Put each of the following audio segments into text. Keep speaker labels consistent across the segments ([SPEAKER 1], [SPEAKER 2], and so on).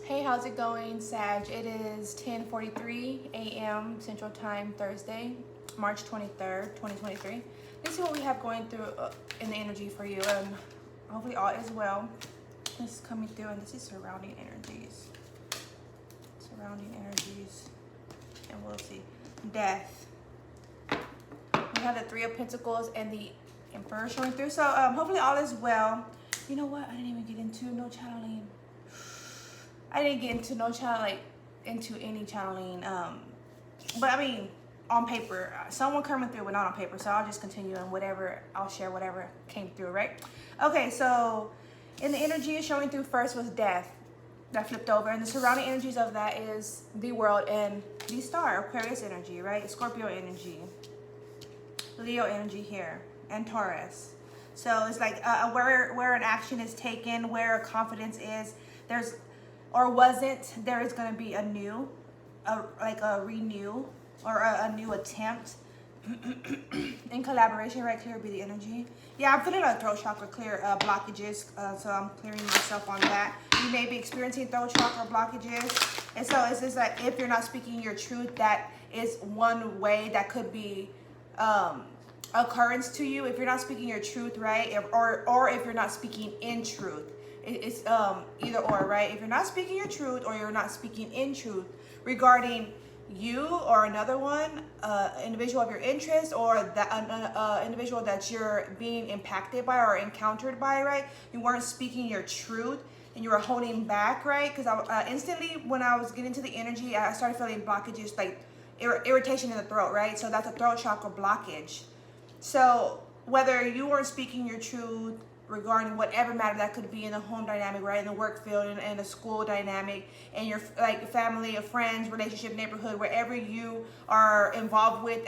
[SPEAKER 1] Hey, how's it going, Sag? It is 10:43 a.m. Central Time, Thursday, March 23rd, 2023. This is what we have going through in the energy for you, and hopefully all is well. This is coming through, and this is surrounding energies. Surrounding energies, and we'll see. Death. We have the Three of Pentacles and the Emperor showing through. So hopefully all is well. You know what? I didn't even get into no channeling. I didn't get into no channeling, into any channeling. But I mean, on paper, someone coming through, but not on paper. So I'll just continue and whatever, I'll share whatever came through, right? Okay, so in the energy showing through first was death. That flipped over, and the surrounding energies of that is the world and the star, Aquarius energy, right? Scorpio energy, Leo energy here, and Taurus. So it's like where an action is taken, where a confidence is, there's or wasn't, there is going to be a new, like a renew or a new attempt in collaboration, right? Clear be the energy. Yeah, I'm feeling a throat chakra clear blockages, so I'm clearing myself on that. You may be experiencing throat chakra blockages, and so it's just like if you're not speaking your truth, that is one way that could be occurrence to you. If you're not speaking your truth, right, or if you're not speaking in truth. It's either or, right? If you're not speaking your truth or you're not speaking in truth regarding you or another one, individual of your interest, or that individual that you're being impacted by or encountered by, right? You weren't speaking your truth and you were holding back, right? Because I instantly, when I was getting to the energy, I started feeling blockages, like irritation in the throat, right? So that's a throat chakra blockage. So whether you weren't speaking your truth regarding whatever matter that could be in the home dynamic, right, in the work field, in the school dynamic, and your like family, or friends, relationship, neighborhood, wherever you are involved with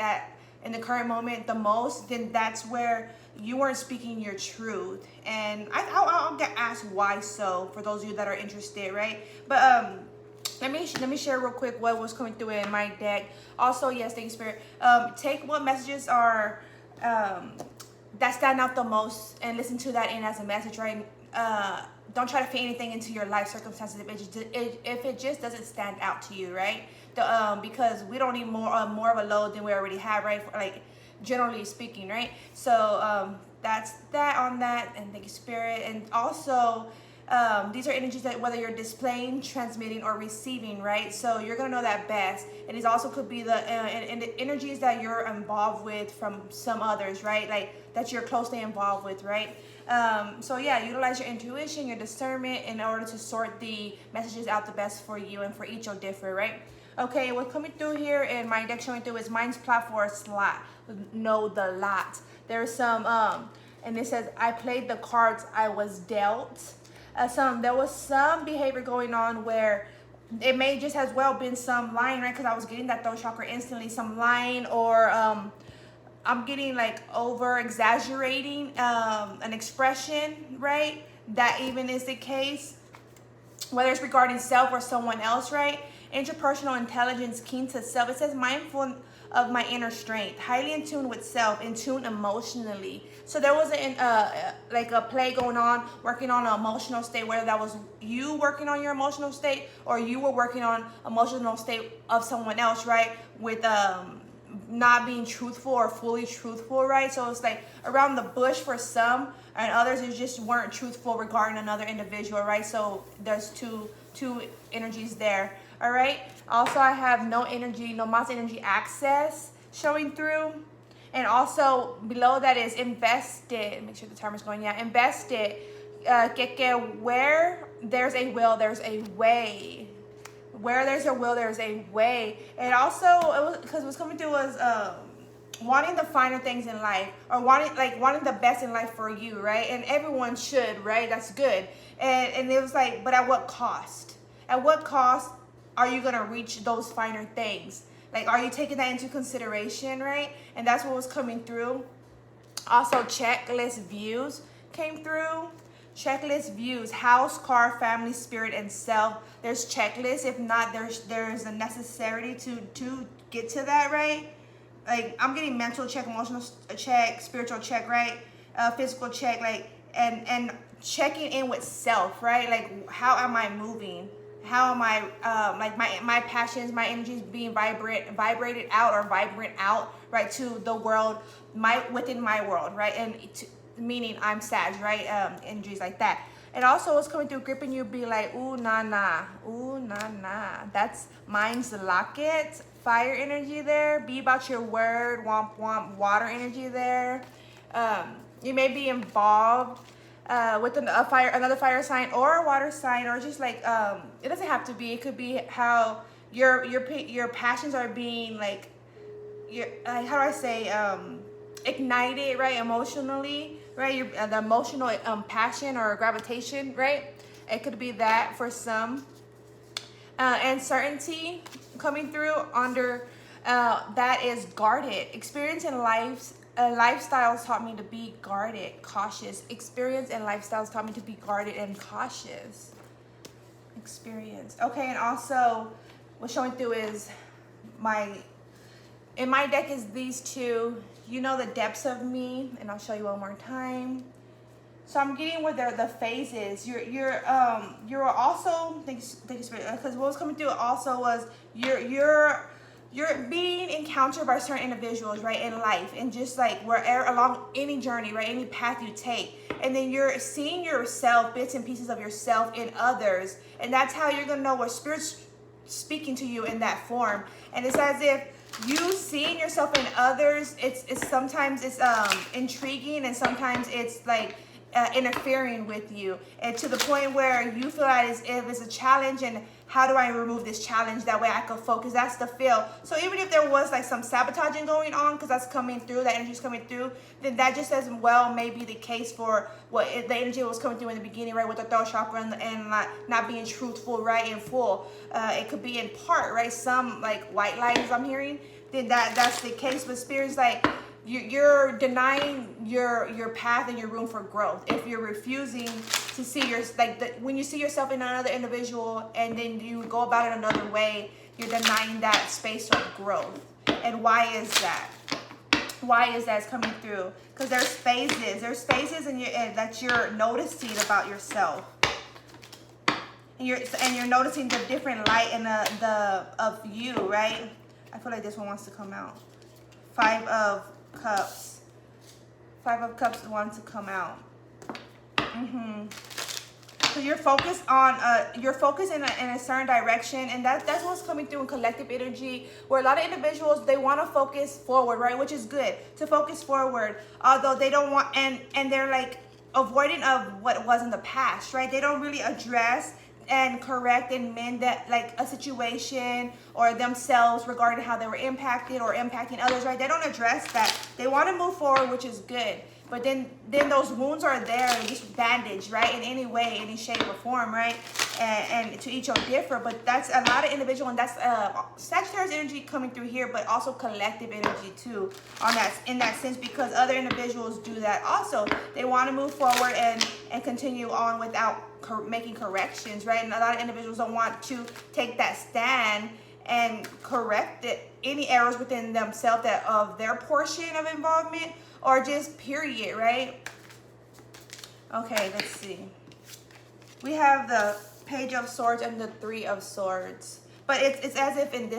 [SPEAKER 1] in the current moment the most, then that's where you weren't speaking your truth. And I'll get asked why so for those of you that are interested, right? But let me share real quick what was coming through in my deck. Also, yes, thank you, Spirit. Take what messages are that stand out the most and listen to that in as a message, right? Don't try to fit anything into your life circumstances if it just doesn't stand out to you, right? Because we don't need more of a load than we already have, right? Like generally speaking, right? So that's that on that, and thank you, Spirit. And also these are energies that whether you're displaying, transmitting, or receiving, right? So you're gonna know that best. And it also could be the energies that you're involved with from some others, right? Like that you're closely involved with, right? So yeah, utilize your intuition, your discernment in order to sort the messages out the best for you, and for each will differ, right? Okay, what's coming through here and my deck showing through is mind's plot for a slot. Know the lot. There's some and it says I played the cards I was dealt. There was some behavior going on where it may just as well been some lying, right? Because I was getting that throat chakra instantly, some lying, or I'm getting like over exaggerating an expression, right? That even is the case, whether it's regarding self or someone else, right? Interpersonal intelligence, keen to self. It says mindful of my inner strength, highly in tune with self, in tune emotionally. So there was like a play going on, working on an emotional state, whether that was you working on your emotional state or you were working on emotional state of someone else, right? With not being truthful or fully truthful, right? So it's like around the bush for some, and others who just weren't truthful regarding another individual, right? So there's two energies there. All right. Also, I have no mass energy access showing through. And also below that is invested. Make sure the timer's going. Yeah, invested. Where there's a will, there's a way. Where there's a will, there's a way. And also, because what's coming through was wanting the finer things in life, or wanting the best in life for you, right? And everyone should, right? That's good. And it was like, but at what cost? At what cost are you gonna reach those finer things? Like, are you taking that into consideration, right? And that's what was coming through. Also, checklist views came through. Checklist views: house, car, family, spirit, and self. There's checklists. If not, there's a necessity to get to that, right? Like, I'm getting mental check, emotional check, spiritual check, right? Physical check, like, and checking in with self, right? Like, how am I moving? how am I, like my passions, my energies being vibrated out or vibrant out, right, to the world, within my world, right, and meaning I'm Sag, right, energies like that. And also what's coming through, gripping you, be like, ooh, nah, nah, ooh, nah, nah. That's Mind's Locket, fire energy there. Be about your word, womp, womp, water energy there. You may be involved with another fire sign or a water sign, or just like, it doesn't have to be. It could be how your passions are being like, how do I say, ignited, right, emotionally, right, the emotional passion or gravitation, right. It could be that for some. Uncertainty coming through under, that is guarded. Experience and lifestyles taught me to be guarded, cautious. Experience and lifestyles taught me to be guarded and cautious. Experience. Okay, and also what's showing through is in my deck is these two. You know the depths of me, and I'll show you one more time. So I'm getting where the phases. You're also, thank you, Spirit, because what was coming through also was you're being encountered by certain individuals, right, in life, and just like wherever along any journey, right, any path you take, and then you're seeing yourself, bits and pieces of yourself in others, and that's how you're gonna know what Spirit's speaking to you in that form. And it's as if you seeing yourself in others, it's sometimes it's intriguing, and sometimes it's like interfering with you, and to the point where you feel like if it's a challenge, and how do I remove this challenge, that way I can focus. That's the feel. So even if there was like some sabotaging going on, because that's coming through, that energy is coming through, then that just as well may be the case for the energy was coming through in the beginning, right, with the throat chakra and not being truthful, right, in full. It could be in part, right, some like white lies I'm hearing, then that's the case. But Spirit's like, you're denying your path and your room for growth if you're refusing to see when you see yourself in another individual and then you go about it another way, you're denying that space of growth. And why is that? Why is that? It's coming through because there's phases and that you're noticing about yourself, and you're noticing the different light and the of you, right? I feel like this one wants to come out. Five of Cups wants to come out. So you're focused on you're focused in a certain direction, and that's what's coming through in collective energy, where a lot of individuals, they want to focus forward, right, which is good to focus forward, although they don't want, and they're like avoiding of what was in the past, right? They don't really address and correct and mend that, like a situation or themselves regarding how they were impacted or impacting others, right? They don't address that. They want to move forward, which is good, but then those wounds are there, just bandaged, right, in any way, any shape or form, right? And to each other differ, but that's a lot of individual, and that's Sagittarius energy coming through here, but also collective energy too in that sense, because other individuals do that also. They want to move forward and continue on without making corrections, right? And a lot of individuals don't want to take that stand and correct any errors within themselves that of their portion of involvement, or just period, right? Okay, let's see. We have the Page of Swords and the Three of Swords, but it's as if in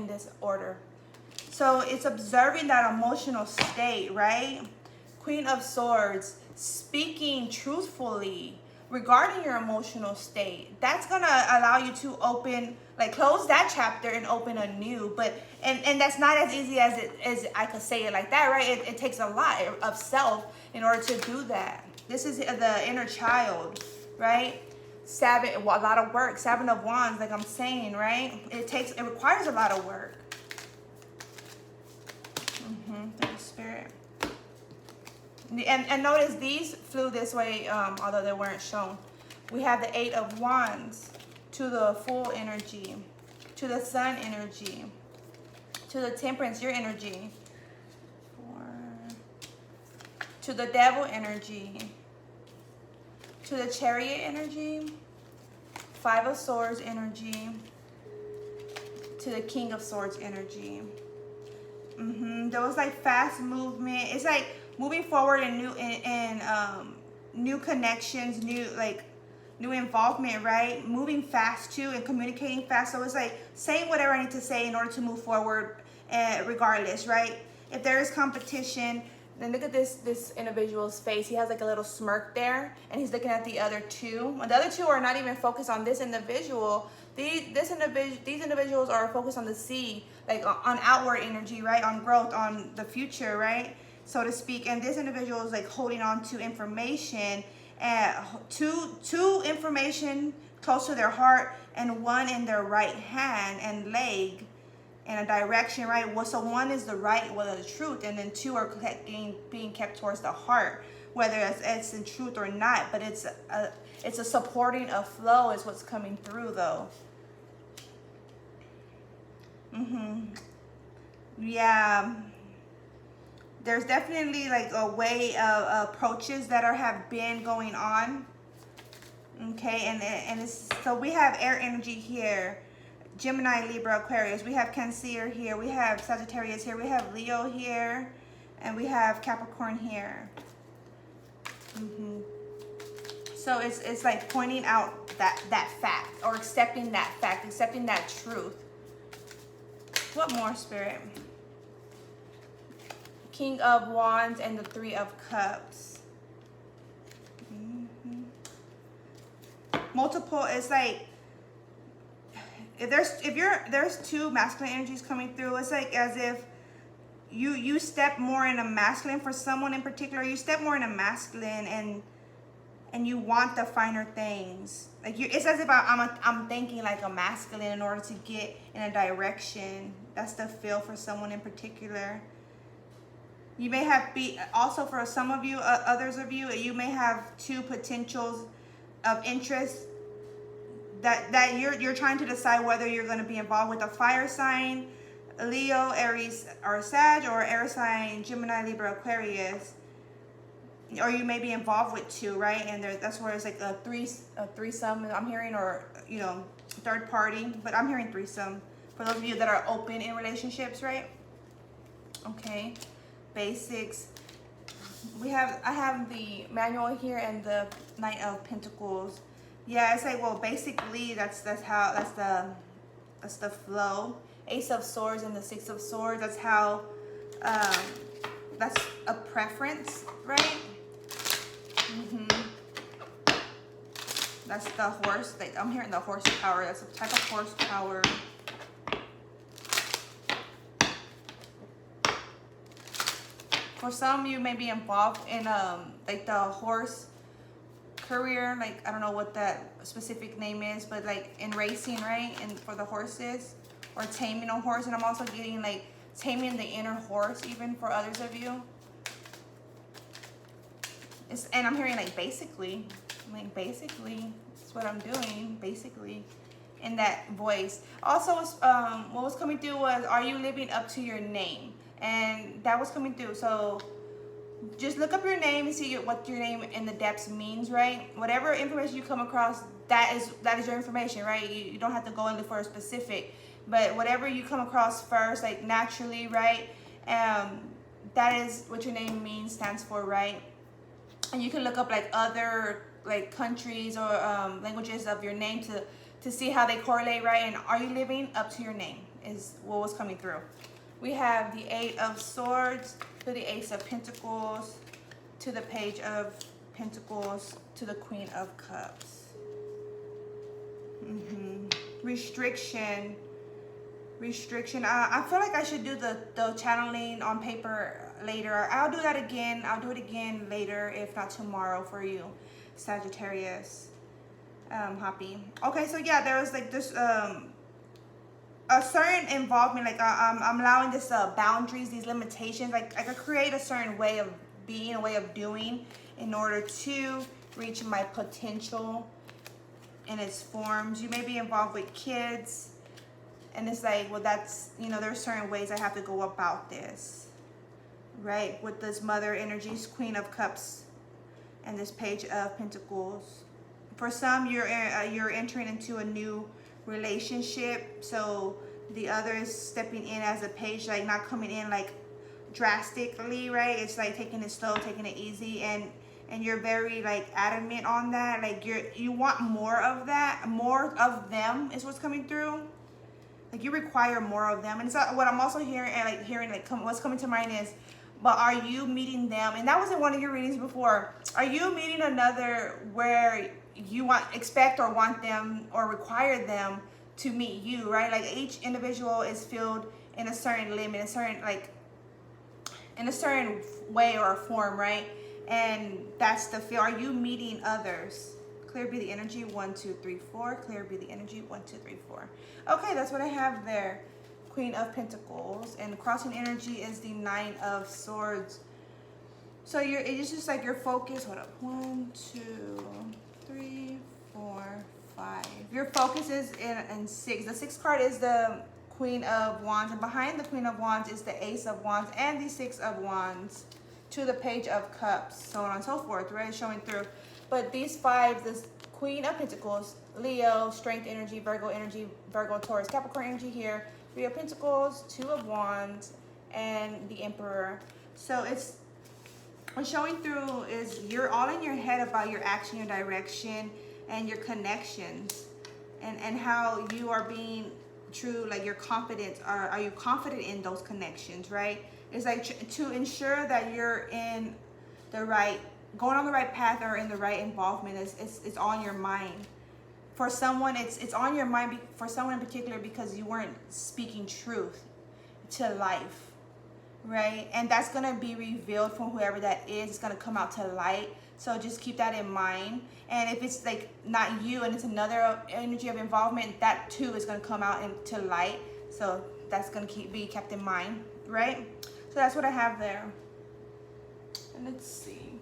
[SPEAKER 1] this order. So it's observing that emotional state, right? Queen of Swords, speaking truthfully regarding your emotional state. That's gonna allow you to close that chapter and open a new. But and that's not as easy as I could say it like that, right? It takes a lot of self in order to do that. This is the inner child, right? A lot of work. Seven of Wands, like I'm saying, right? It requires a lot of work. Thank you, Spirit. And notice these flew this way, although they weren't shown. We have the Eight of Wands to the Fool energy, to the Sun energy, to the Temperance, your energy, to the Devil energy, to the Chariot energy, Five of Swords energy, to the King of Swords energy. There was like fast movement. It's like moving forward and new connections,
[SPEAKER 2] new involvement, right? Moving fast too and communicating fast. So it's like saying whatever I need to say in order to move forward, regardless, right? If there is competition,
[SPEAKER 1] then look at this individual's face. He has like a little smirk there, and he's looking at the other two. And the other two are not even focused on this individual. These individuals are focused on the sea, like on outward energy, right? On growth, on the future, right? So to speak. And this individual is like holding on to information, two information close to their heart and one in their right hand and leg in a direction, right? Well, so one is the right, well, the truth, and then two are being kept towards the heart, whether it's in truth or not. But it's a supporting a flow is what's coming through, though.
[SPEAKER 2] Yeah. There's definitely like a way of approaches that have been going on. Okay, and it's, so we have air energy here. Gemini, Libra, Aquarius. We have Cancer here. We have Sagittarius here. We have Leo here. And we have Capricorn here. So it's like pointing out that fact, or accepting that fact, accepting that truth. What more, Spirit? King of Wands and the Three of Cups. Multiple, it's like, there's two masculine energies coming through. It's like as if you step more in a masculine for someone in particular. You step more in a masculine and you want the finer things. Like it's as if I'm thinking like a masculine in order to get in a direction. That's the feel for someone in particular. You may have also for some of you, others of you, you may have two potentials of interest that you're trying to decide whether you're going to be involved with a fire sign, Leo, Aries, or Sag, or air sign, Gemini, Libra, Aquarius. Or you may be involved with two, right? And that's where it's like a threesome I'm hearing, or third party, but I'm hearing threesome for those of you that are open in relationships, right? Okay, basics. I have the manual here and the Knight of Pentacles. Yeah, it's like, well, basically that's the flow. Ace of Swords and the Six of Swords. That's how that's a preference, right? That's the horse. Like I'm hearing the horsepower. That's a type of horsepower. For some, you may be involved in like the horse career. Like I don't know what that specific name is, but like in racing, right? And for the horses, or taming a horse. And I'm also getting like taming the inner horse, even for others of you. And I'm hearing like basically, that's what I'm doing, basically, in that voice. Also, what was coming through was, are you living up to your name? And that was coming through. So just look up your name and see what your name in the depths means, right? Whatever information you come across, that is your information, right? You don't have to go in for a specific, but whatever you come across first, like naturally, right? That is what your name means, stands for, right? And you can look up like other like countries or languages of your name to see how they correlate, right? And are you living up to your name is what was coming through. We have the Eight of Swords to the Ace of Pentacles to the Page of Pentacles to the Queen of Cups. Restriction. I feel like I should do the channeling on paper later. I'll do that again. I'll do it again later, if not tomorrow, for you, Sagittarius. Happy. Okay, so yeah, there was like this a certain involvement, like I'm allowing this boundaries, these limitations. Like I could create a certain way of being, a way of doing, in order to reach my potential in its forms. You may be involved with kids, and it's like, well, that's, there's certain ways I have to go about this, right? With this Mother energies, Queen of Cups, and this Page of Pentacles. For some, you're entering into a new relationship, so the other is stepping in as a page, like not coming in like drastically, right? It's like taking it slow, taking it easy, and and you're very like adamant on that. Like you want more of that, more of them is what's coming through. Like you require more of them. And it's not, what I'm also hearing and like what's coming to mind is, but are you meeting them? And that was in one of your readings before. Are you meeting another where you expect or want them or require them to meet you, right? Like each individual is filled in a certain limit, in a certain way or form, right? And that's the feel. Are you meeting others? Clear be the energy, 1, 2, 3, 4. Clear be the energy, 1, 2, 3, 4. Okay, that's what I have there. Queen of Pentacles, and crossing energy is the 9 of Swords. So it's just like your focus. Hold up, 1, 2, 3, 4, 5. Your focus is in 6. The 6th card is the Queen of Wands, and behind the Queen of Wands is the Ace of Wands and the 6 of Wands to the Page of Cups, so on and so forth, right? Showing through. But these 5, this Queen of Pentacles, Leo, Strength energy, Virgo, Taurus, Capricorn energy here, 3 of Pentacles, 2 of Wands, and the Emperor. So what's showing through is you're all in your head about your action, your direction, and your connections, and how you are being true, like your confidence. Are you confident in those connections, right? It's like to ensure that you're in the right, going on the right path or in the right involvement. It's on your mind. For someone, it's on your mind for someone in particular because you weren't speaking truth to life, right? And that's going to be revealed from whoever that is. It's going to come out to light. So just keep that in mind. And if it's like not you and it's another energy of involvement, that too is going to come out into light. So that's going to be kept in mind, right? So that's what I have there. And let's see.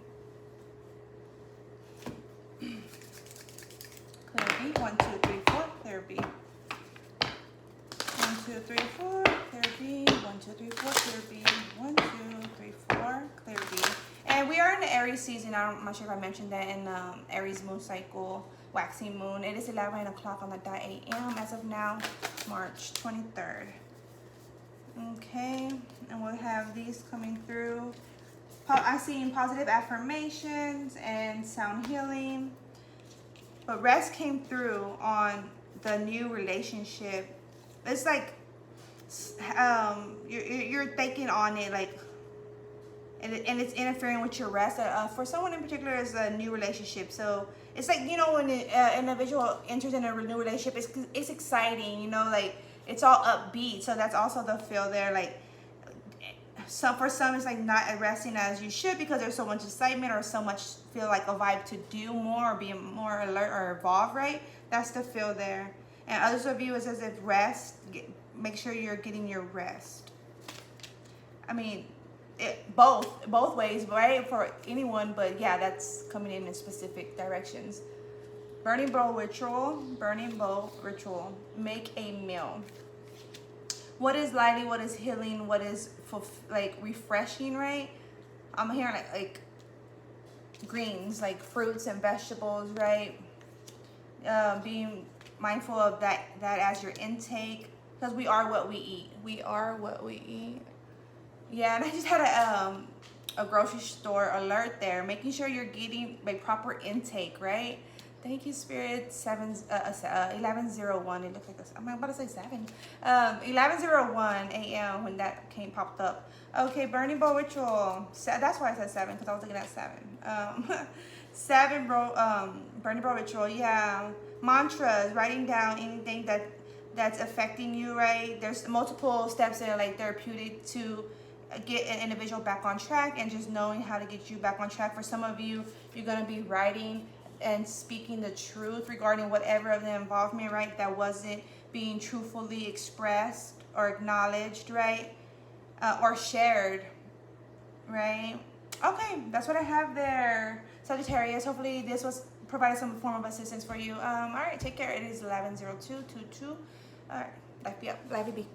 [SPEAKER 2] Clear B, 1, 2, 3, 4, clear B. 1, 2, 3, 4, clear B. 1, 2, 3, 4, clear B. 1, 2, 3, 4, clear B. And we are in the Aries season. I'm not sure if I mentioned that in Aries moon cycle, waxing moon. It is 11 o'clock on the dot a.m. as of now, March 23rd. Okay, and we'll have these coming through. I'm seeing positive affirmations and sound healing. But rest came through on the new relationship. It's like you're thinking on it, like, and it's interfering with your rest. For someone in particular, it's a new relationship. So it's like, you know, when an individual enters in a new relationship, it's exciting, you know, like it's all upbeat. So that's also the feel there, like. So for some, it's like not resting as you should because there's so much excitement or so much feel like a vibe to do more or be more alert or involved, right? That's the feel there. And others of you, it's as if rest, make sure you're getting your rest. I mean, both ways, right? For anyone, but yeah, that's coming in specific directions. Burning bowl ritual, make a meal. What is lighting? What is healing? What is like refreshing, right? I'm hearing like greens, like fruits and vegetables, right? Being mindful of that as your intake, because we are what we eat. We are what we eat. Yeah, and I just had a grocery store alert there, making sure you're getting like proper intake, right? Thank you, Spirit. 11:01. It looks like this. I'm about to say 7. 11:01 a.m. when that popped up. Okay, burning bowl ritual. That's why I said 7 because I was looking at 7. Burning bowl ritual. Yeah, mantras. Writing down anything that's affecting you. Right. There's multiple steps that are like therapeutic to get an individual back on track, and just knowing how to get you back on track. For some of you, you're gonna be writing and speaking the truth regarding whatever of the involvement, right, that wasn't being truthfully expressed or acknowledged, right, or shared, right? Okay, that's what I have there, Sagittarius. Hopefully this was provided some form of assistance for you. All right, take care. It is 11:02:22. All right, life be up, life be.